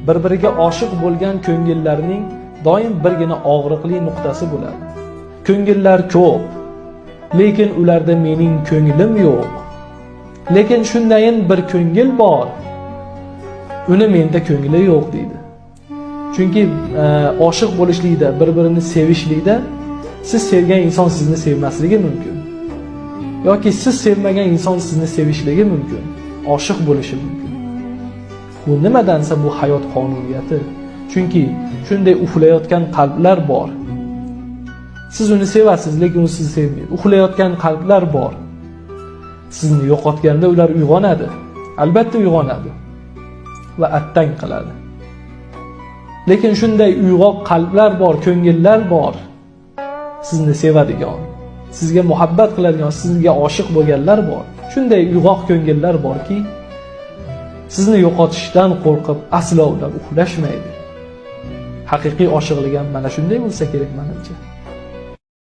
bir-biriga oshiq bo'lgan ko'ngillarning doim birgina og'riqli nuqtasi bo'ladi. Ko'ngillar ko'p, lekin ularda mening ko'nglim yo'q. Lekin shundayin bir ko'ngil bor, uni menda ko'ngli yo'q deydi. Chunki oshiq bo'lishlikda, bir-birini sevishlikda siz sevgan inson sizni sevmasligi mumkin. Yoki siz sevmagan inson sizni sevishligi mumkin. Oshiq bo'lishi mumkin. Bu nimadansa bu hayot qonuniyati. Chunki shunday uxlayotgan qalblar bor. Siz uni sevasiz, lekin u sizni sevmaydi. Uxlayotgan qalblar bor. Sizni yo'qotganda ular uyg'onadi. Albatta uyg'onadi va attang qiladi. Lekin shunday uyg'oq qalblar bor, ko'ngillar bor. Sizni sevadigan, sizga muhabbat qiladigan, sizga oshiq bo'lganlar bor. Shunday uyg'oq ko'ngillar borki, sizni yo'qotishdan qo'rqib aslo ular uxlashmaydi. Haqiqiy oshiqlik ham mana shunday bo'lsa kerak menimcha.